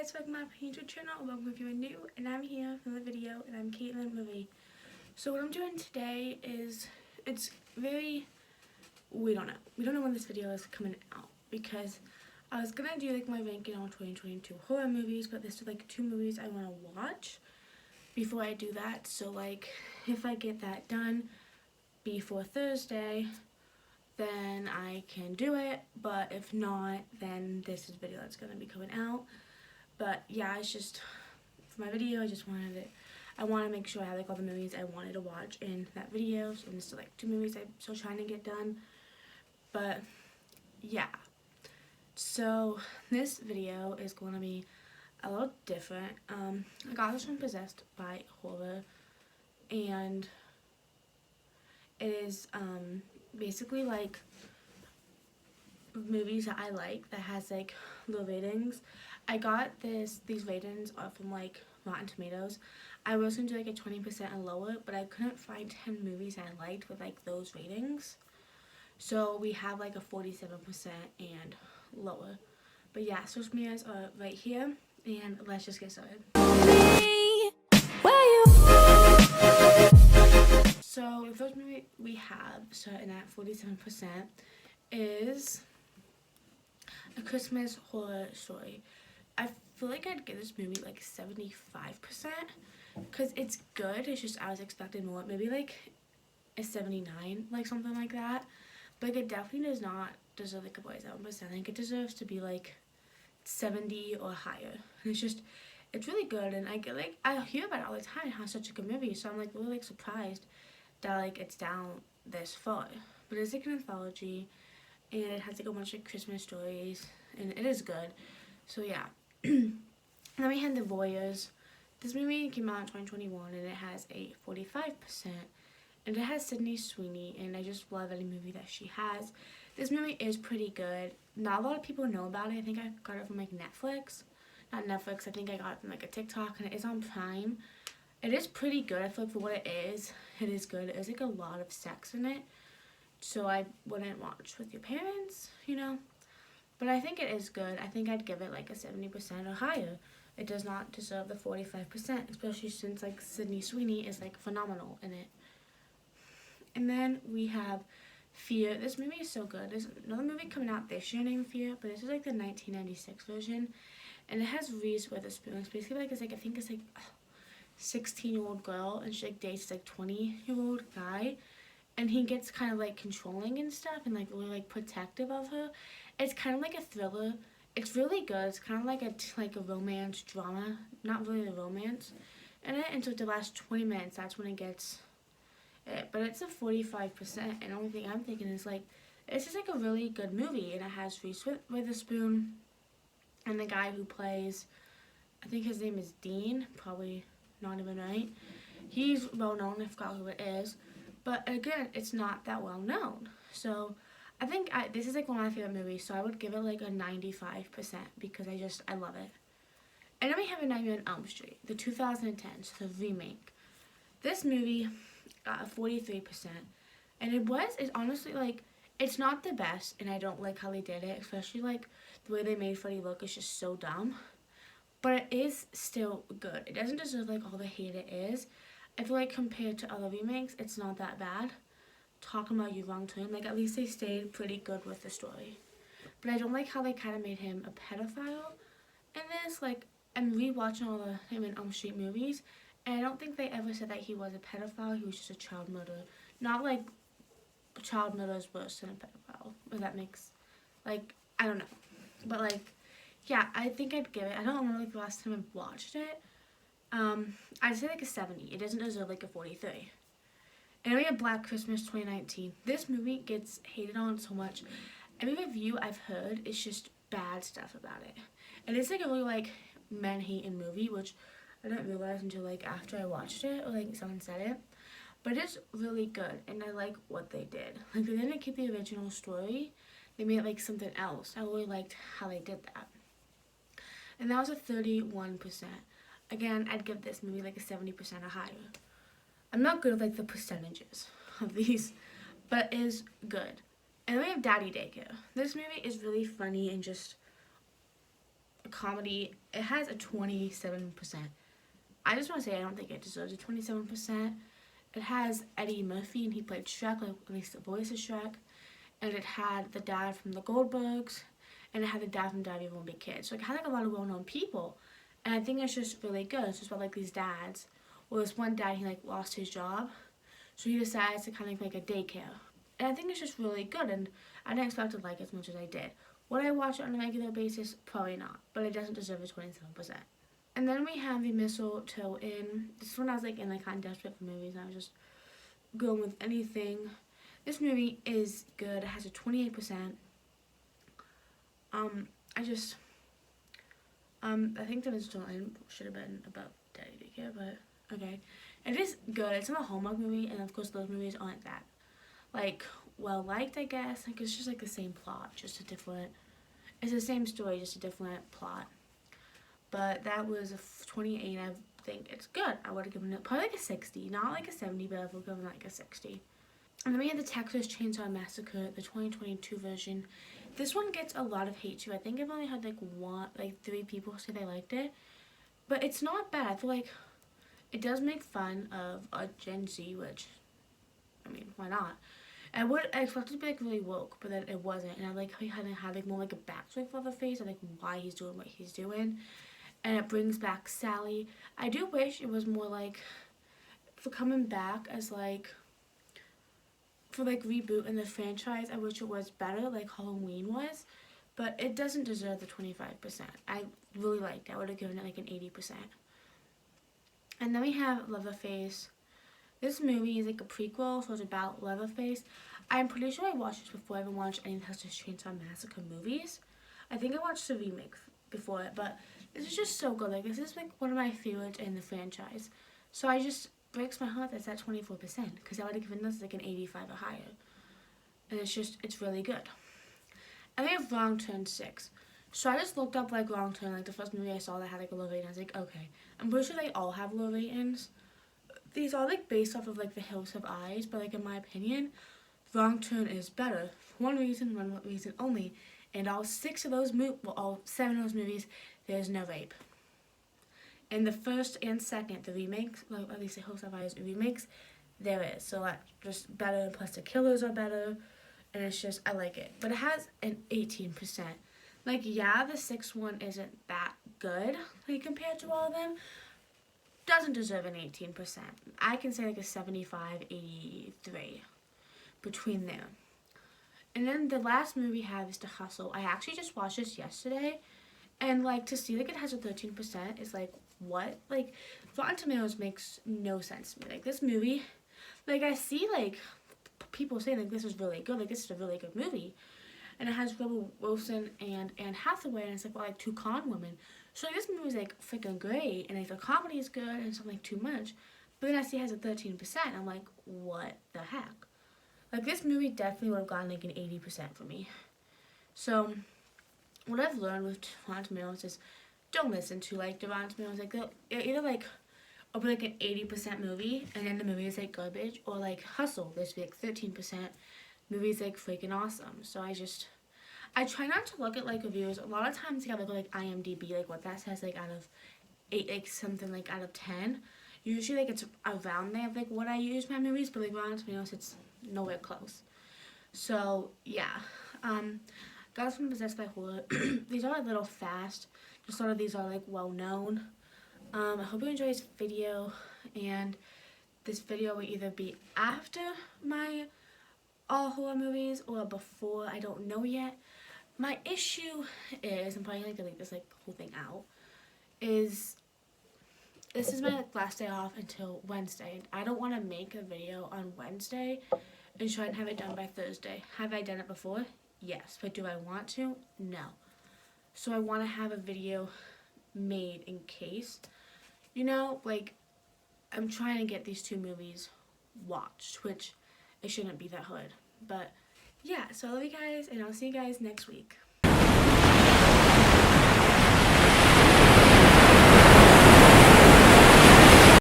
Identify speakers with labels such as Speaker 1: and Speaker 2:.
Speaker 1: guys, welcome back to my YouTube channel. Welcome if you're new, and I'm here for the video, and I'm Kaitlynxmarrie. So what I'm doing today is, we don't know when this video is coming out, because I was gonna do like my ranking on 2022 horror movies, but there's like 2 movies I want to watch before I do that. So like, if I get that done before Thursday, then I can do it, but if not, then this is a video that's gonna be coming out. But yeah, it's just for my video, I want to make sure I have like all the movies I wanted to watch in that video, and there's still like 2 movies I'm still trying to get done. But yeah, so this video is going to be a little different. I got this one Possessed by Horror, and it is basically like movies that I like that has like low ratings. I got these ratings are from like Rotten Tomatoes. I was gonna do like a 20% and lower, but I couldn't find 10 movies I liked with like those ratings. So we have like a 47% and lower. But yeah, social medias are right here, and let's just get started. So the first movie we have starting at 47% is A Christmas Horror Story. I feel like I'd give this movie like 75% because it's good. It's just I was expecting more, maybe like a 79, like something like that. But like, it definitely does not deserve like a 47%. I think it deserves to be like 70 or higher. And it's really good, and I hear about it all the time how it's such a good movie. So I'm like really like surprised that like it's down this far. But it's like an anthology, and it has like a bunch of Christmas stories, and it is good. So yeah. Then we had The Voyeurs. This movie came out in 2021, and it has a 45%, and it has Sydney Sweeney, and I just love any movie that she has. This movie is pretty good. Not a lot of people know about it. I think I got it from like Netflix. Not Netflix, I think I got it from like a TikTok, and it is on Prime. It is pretty good. I feel like for what it is good. There's like a lot of sex in it, so I wouldn't watch with your parents, you know. But I think it is good. I think I'd give it like a 70% or higher. It does not deserve the 45%, especially since like Sydney Sweeney is like phenomenal in it. And then we have Fear. This movie is so good. There's another movie coming out this year named Fear, but this is like the 1996 version, and it has Reese Witherspoon. It's basically like I think it's like a 16-year-old girl, and she like dates like 20-year-old guy, and he gets kind of like controlling and stuff, and like really like protective of her. It's kind of like a thriller. It's really good. It's kind of like a romance drama, not really a romance in it. And so the last 20 minutes, that's when it gets it. But it's a 45%, and the only thing I'm thinking is like it's just like a really good movie, and it has Reese Witherspoon and the guy who plays, I think his name is Dean, probably not even right. He's well known. I forgot who it is. But again, it's not that well known. So I think this is like one of my favorite movies, so I would give it like a 95% because I love it. And then we have A Nightmare on Elm Street, the 2010, so the remake. This movie got a 43%, and it's honestly like, it's not the best, and I don't like how they did it, especially like the way they made Freddy look is just so dumb. But it is still good. It doesn't deserve like all the hate it is. I feel like compared to other remakes, it's not that bad. Talking about You Wrong Turn, like at least they stayed pretty good with the story. But I don't like how they kind of made him a pedophile in this. Like, I'm rewatching all the him in Elm Street movies, and I don't think they ever said that he was a pedophile. He was just a child murderer. Not like child murder is worse than a pedophile. If that makes, like, I don't know. But like, yeah, I think I'd give it. I don't remember like the last time I watched it. I'd say like a 70. It doesn't deserve like a 43. And we have Black Christmas 2019. This movie gets hated on so much. Every review I've heard is just bad stuff about it. And it's like a really like men-hating movie, which I didn't realize until like after I watched it, or like someone said it. But it's really good, and I like what they did. Like, they didn't keep the original story. They made it like something else. I really liked how they did that. And that was a 31%. Again, I'd give this movie like a 70% or higher. I'm not good with like the percentages of these, but it is good. And then we have Daddy Daycare. This movie is really funny and just a comedy. It has a 27%. I just want to say I don't think it deserves a 27%. It has Eddie Murphy, and he played Shrek, like at least the voice of Shrek. And it had the dad from the Goldbergs, and it had the dad from Daddy Won't Be Kid. So it had like a lot of well-known people, and I think it's just really good. It's just about like these dads. Well, this one dad, he like lost his job, so he decides to kind of make a daycare. And I think it's just really good, and I didn't expect to like it as much as I did. Would I watch it on a regular basis? Probably not, but it doesn't deserve a 27%. And then we have the Mistletoe Inn. This one I was like in like kind of desperate for movies, and I was just going with anything. This movie is good. It has a 28%. I think the Mistletoe Inn should have been about Daddy Daycare, but okay. It is good. It's not a Hallmark movie, and of course those movies aren't that like well liked, I guess. Like it's just like the same plot, just a different. It's the same story, just a different plot. But that was a 28. I think it's good. I would have given it probably like a 60, not like a 70, but I would have given it like a 60. And then we have the Texas Chainsaw Massacre, the 2022 version. This one gets a lot of hate too. I think I've only had like 3 people say they liked it, but it's not bad. I feel like it does make fun of a Gen Z, which, I mean, why not? I expected it to be like really woke, but then it wasn't. And I like how he had like more like a backstory for Leatherface, and like why he's doing what he's doing. And it brings back Sally. I do wish it was more like for coming back as like for like rebooting the franchise. I wish it was better like Halloween was, but it doesn't deserve the 25%. I really liked it. I would have given it like an 80%. And then we have Leatherface. This movie is like a prequel, so it's about Leatherface. I'm pretty sure I watched this before I even watched any Texas Chainsaw Massacre movies. I think I watched the remake before it, but this is just so good. Like this is like one of my favorites in the franchise. So I just breaks my heart that's at 24%, because I would have given this like an 85 or higher. And it's really good. And we have Wrong Turn 6. So I just looked up like Wrong Turn, like the first movie I saw that had like a low rating. I was like, okay, I'm pretty sure they all have low ratings. These are like based off of like The Hills Have Eyes, but like in my opinion, Wrong Turn is better. For one reason only. And all 7 of those movies, there's no rape. In the first and second, the remakes, like at least The Hills Have Eyes remakes, there is. So that's just better, plus the killers are better, and it's just, I like it. But it has an 18%. Like, yeah, the 6th one isn't that good, like, compared to all of them. Doesn't deserve an 18%. I can say like a 75, 83 between there. And then the last movie we have is The Hustle. I actually just watched this yesterday, and like to see like it has a 13% is like, what? Like Rotten Tomatoes makes no sense to me. Like this movie, like I see like people saying like this is really good, like this is a really good movie, and it has Rebel Wilson and Anne Hathaway, and it's like, well, like 2 con women. So like, this movie is like freaking great, and like the comedy is good, and it's not like too much. But then I see it has a 13%. I'm like, what the heck? Like this movie definitely would have gotten like an 80% for me. So what I've learned with Rotten Tomatoes is don't listen to like the Rotten Tomatoes. Like they'll either like it'll be like an 80% movie, and then the movie is like garbage, or like Hustle, this be like 13%. Movie's like freaking awesome. So I try not to look at like reviews. A lot of times I look at like IMDb, like what that says like out of 8, like something like out of 10. Usually like it's around there like what I use my movies, but like Rotten Tomatoes it's nowhere close. So yeah, Guys from Possessed by Horror. These are a little fast. Just sort of these are like well known. I hope you enjoy this video, and this video will either be after my all horror movies or before. I don't know yet. My issue is, I'm probably gonna delete this like whole thing out, is this is my like, last day off until Wednesday. I don't want to make a video on Wednesday and try and have it done by Thursday. Have I done it before? Yes. But do I want to? No. So I want to have a video made in case, you know, like I'm trying to get these 2 movies watched, which it shouldn't be that hard. But yeah, so I love you guys, and I'll see you guys next week.